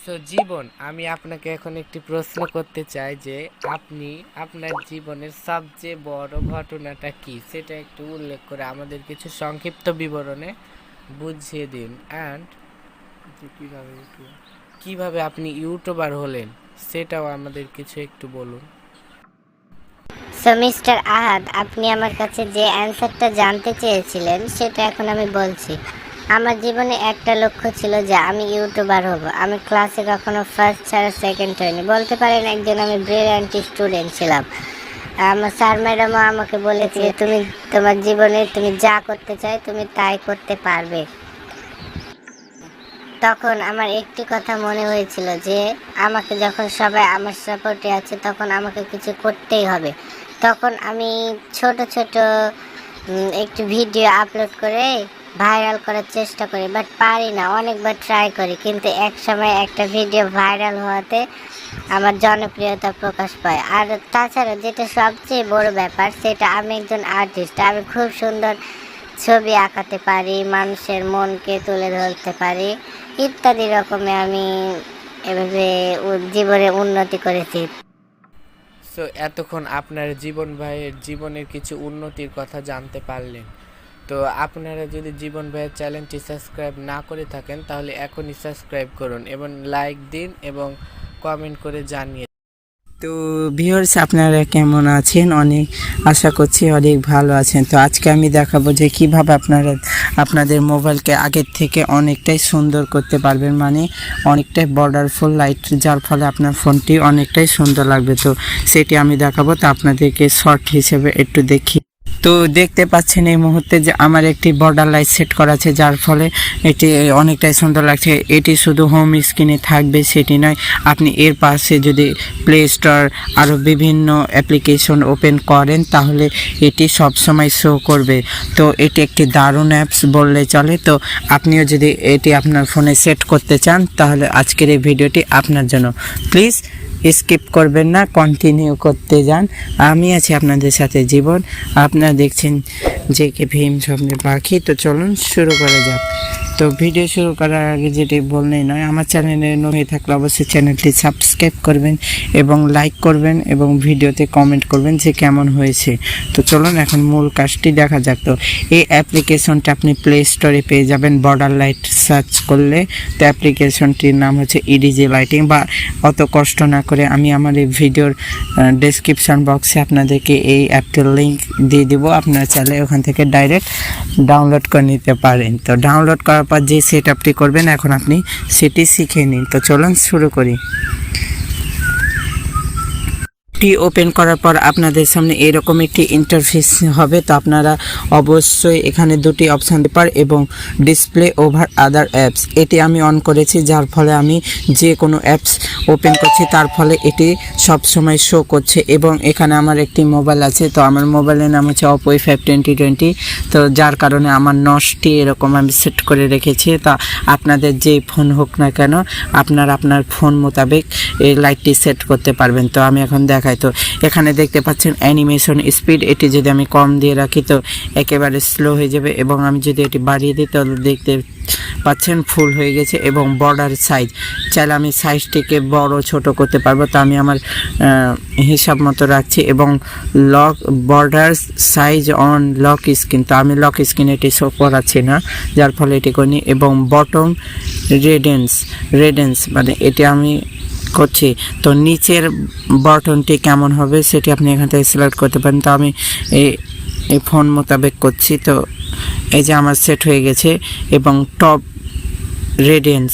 So জীবন, আমি আপনাকে এখন একটি প্রশ্ন করতে চাই যে আপনি আপনার জীবনের সবচেয়ে বড় ঘটনাটা কি সেটা একটু উল্লেখ করে আমাদের কিছু সংক্ষিপ্ত বিবরণে বুঝিয়ে দিন। অ্যান্ড কিভাবে আপনি ইউটিউবার হলেন সেটাও আমাদের কিছু একটু বলুন। সো মিস্টার আহাদ, আপনি আমার কাছে যে অ্যান্সারটা জানতে চেয়েছিলেন সেটা এখন আমি বলছি। আমার জীবনে একটা লক্ষ্য ছিল যে আমি ইউটিউবার হব। আমি ক্লাসে কখনো ফার্স্ট ছাড়া সেকেন্ড হইনি, বলতে পারেন একজন আমি ব্রিলিয়ান্ট স্টুডেন্ট ছিলাম। আমার স্যার ম্যাডামও আমাকে বলেছে যে তুমি তোমার জীবনে তুমি যা করতে চাই তুমি তাই করতে পারবে। তখন আমার একটি কথা মনে হয়েছিল যে আমাকে যখন সবাই আমার সাপোর্টে আছে তখন আমাকে কিছু করতেই হবে। তখন আমি ছোট ছোট একটু ভিডিও আপলোড করে ভাইরাল করার চেষ্টা করি, বাট পারি না। অনেকবার ট্রাই করি, কিন্তু এক সময় একটা ভিডিও ভাইরাল হওয়াতে আমার জনপ্রিয়তা প্রকাশ পায়। আর তাছাড়া যেটা সবচেয়ে বড় ব্যাপার, সেটা আমি একজন আর্টিস্ট। আমি খুব সুন্দর ছবি আঁকাতে পারি, মানুষের মনকে তুলে ধরতে পারি, ইত্যাদি রকমে আমি এভাবে জীবনে উন্নতি করেছি। সো এতক্ষণ আপনার জীবন ভাইয়ের জীবনের কিছু উন্নতির কথা জানতে পারলেন। তো আপনারা যদি জীবন ভাইয়ের চ্যানেলটি সাবস্ক্রাইব না করে থাকেন তাহলে এখনই সাবস্ক্রাইব করুন এবং লাইক দিন এবং কমেন্ট করে জানিয়ে। তো ভিউয়ার্স, আপনারা কেমন আছেন? অনেক আশা করছি অনেক ভালো আছেন। তো আজকে আমি দেখাবো যে কিভাবে আপনারা আপনাদের মোবাইলকে আগের থেকে অনেকটাই সুন্দর করতে পারবেন, মানে অনেকটাই বর্ডারফুল লাইট, যার ফলে আপনার ফোনটি অনেকটাই সুন্দর লাগবে। তো সেটি আমি দেখাবো। তো আপনাদেরকে শর্ট হিসেবে একটু দেখি। তো দেখতে পাচ্ছেন এই মুহূর্তে যে আমার একটি বর্ডার লাইট সেট করা আছে, যার ফলে এটি অনেকটাই সুন্দর লাগছে। এটি শুধু হোম স্ক্রিনে থাকবে সেটি নয়, আপনি এর পাশে যদি প্লে স্টোর আরও বিভিন্ন অ্যাপ্লিকেশন ওপেন করেন তাহলে এটি সবসময় শো করবে। তো এটি একটি দারুণ অ্যাপস বললে চলে। তো আপনিও যদি এটি আপনার ফোনে সেট করতে চান তাহলে আজকের এই ভিডিওটি আপনার জন্য। প্লিজ স্কিপ করবেন না, কন্টিনিউ করতে যান। আমি আছি আপনাদের সাথে জীবন, আপনারা দেখছেন 𝒌𝓠 ভীম স্বপ্নের পাখি। তো চলুন শুরু করা যাক। তো ভিডিও শুরু করার আগে যেটি বললেই নয়, আমার চ্যানেলে নতুন হয়ে থাকলে অবশ্যই চ্যানেলটি সাবস্ক্রাইব করবেন এবং লাইক করবেন এবং ভিডিওতে কমেন্ট করবেন যে কেমন হয়েছে। তো চলুন এখন মূল কাজটি দেখা যাক। তো এই অ্যাপ্লিকেশনটা আপনি প্লে স্টোরে পেয়ে যাবেন, বর্ডার লাইট সার্চ করলে। তো অ্যাপ্লিকেশনটির নাম হচ্ছে ইডিজি লাইটিং। বা অত কষ্ট না করে আমি আমার এই ভিডিওর ডেসক্রিপশন বক্সে আপনাদেরকে এই অ্যাপটির লিঙ্ক দিয়ে দিব, আপনারা চাইলে ওখান থেকে ডাইরেক্ট ডাউনলোড করে নিতে পারেন। তো ডাউনলোড করার পর যে সেট আপটি করবেন এখন আপনি সেটি শিখে নিন। তো চলুন শুরু করি। ওপেন করার পর আপনাদের সামনে এরকম একটি ইন্টারফেস হবে। তো আপনারা অবশ্যই এখানে দুটি অপশান পেপার এবং ডিসপ্লে ওভার আদার অ্যাপস, এটি আমি অন করেছি, যার ফলে আমি যে কোনো অ্যাপস ওপেন করছি তার ফলে এটি সব সময় শো করছে। এবং এখানে আমার একটি মোবাইল আছে, তো আমার মোবাইলের নাম হচ্ছে 𝑂প্পো 𝐹 2020। তো যার কারণে আমার নসটি এরকম আমি সেট করে রেখেছি। তা আপনাদের যেই ফোন হোক না কেন আপনার ফোন মোতাবেক এই লাইটটি সেট করতে পারবেন। তো আমি এখন দেখাই। তো এখানে দেখতে পাচ্ছেন অ্যানিমেশন স্পিড, এটি যদি আমি কম দিয়ে রাখি তো একেবারে স্লো হয়ে যাবে, এবং আমি যদি এটি বাড়িয়ে দিই তাহলে দেখতে পাচ্ছেন ফুল হয়ে গেছে। এবং বর্ডার সাইজ চাইলে আমি সাইজটিকে বড় ছোট করতে পারবো, তো আমি আমার হিসাব মতো রাখছি। এবং lock border size on lock screen, তো আমি লক স্ক্রিন এটি শো করাচ্ছি না, যার ফলে এটি করিনি। এবং বটম রেডেন্স মানে এটি আমি করছি। তো নিচের বাটনটি কেমন হবে সেটি আপনি এখান থেকে সিলেক্ট করতে পারেন। তো আমি এই ফোন মোতাবেক করছি। তো এই যে আমার সেট হয়ে গেছে। এবং টপ রেডিয়েন্স,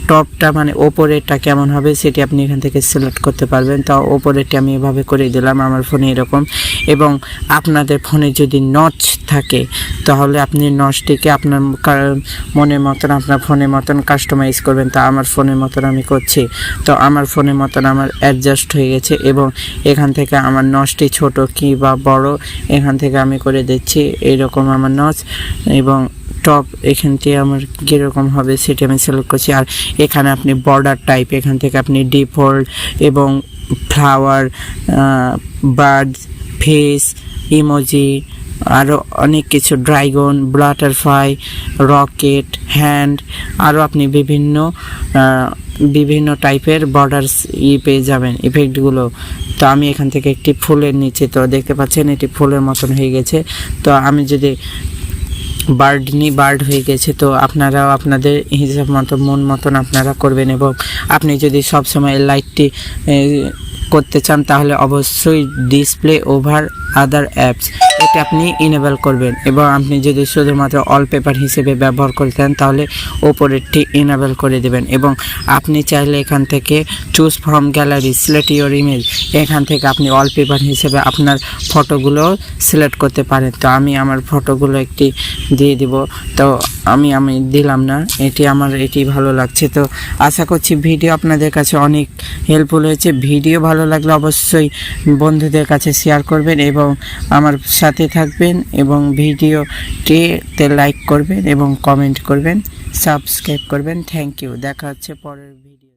টপটা মানে ওপরেরটা কেমন হবে সেটি আপনি এখান থেকে সিলেক্ট করতে পারবেন। তো ওপরেরটা আমি এভাবে করে দিলাম আমার ফোনে এরকম। এবং আপনাদের ফোনে যদি নচ থাকে তাহলে আপনি নচটিকে আপনার মনের মতন আপনার ফোনের মতন কাস্টমাইজ করবেন। তা আমার ফোনের মতন আমি করছি। তো আমার ফোনের মতন আমার অ্যাডজাস্ট হয়ে গেছে। এবং এখান থেকে আমার নচটি ছোট কি বা বড় এখান থেকে আমি করে দিচ্ছি এইরকম আমার নচ। এবং টপ এখানটি আমার কীরকম হবে সেটি আমি সিলেক্ট করছি। আর এখানে আপনি বর্ডার টাইপ এখান থেকে আপনি ডিফল্ট এবং ফ্লাওয়ার, বার্ড, ফেস, ইমোজি, আরও অনেক কিছু, ড্রাগন, বাটারফ্লাই, রকেট, হ্যান্ড, আরও আপনি বিভিন্ন বিভিন্ন টাইপের বর্ডার্স পেয়ে যাবেন ইফেক্টগুলো। তো আমি এখান থেকে একটি ফুলের নিচে, তো দেখতে পাচ্ছেন এটি ফুলের মতন হয়ে গেছে। তো আমি যদি বার্ড হয়ে গেছে, তো আপনারাও আপনাদের হিসাব মতো মন মতন আপনারা করবেন। এবং আপনি যদি সবসময় লাইটটি করতে চান তাহলে অবশ্যই ডিসপ্লে ওভার আদার অ্যাপস এটা আপনি ইনেবল করবেন। এবং আপনি যদি শুধুমাত্র ওয়ালপেপার হিসেবে ব্যবহার করতেন তাহলে ওপরেরটি ইনেবল করে দেবেন। এবং আপনি চাইলে এখান থেকে choose from gallery select your image, এখান থেকে আপনি ওয়ালপেপার হিসেবে আপনার ফটোগুলো সিলেক্ট করতে পারেন। তো আমি আমার ফটোগুলো একটি দিয়ে দিব, তো আমি দিলাম না, এটি ভালো লাগছে। তো আশা করছি ভিডিও আপনাদের কাছে অনেক হেল্পফুল হয়েছে। ভিডিও ভালো লাগলে অবশ্যই বন্ধুদের কাছে শেয়ার করবেন এবং আমার সাথে থাকবেন এবং ভিডিওটিতে লাইক করবেন এবং কমেন্ট করবেন, সাবস্ক্রাইব করবেন। Thank you. দেখা হচ্ছে পরের ভিডিও।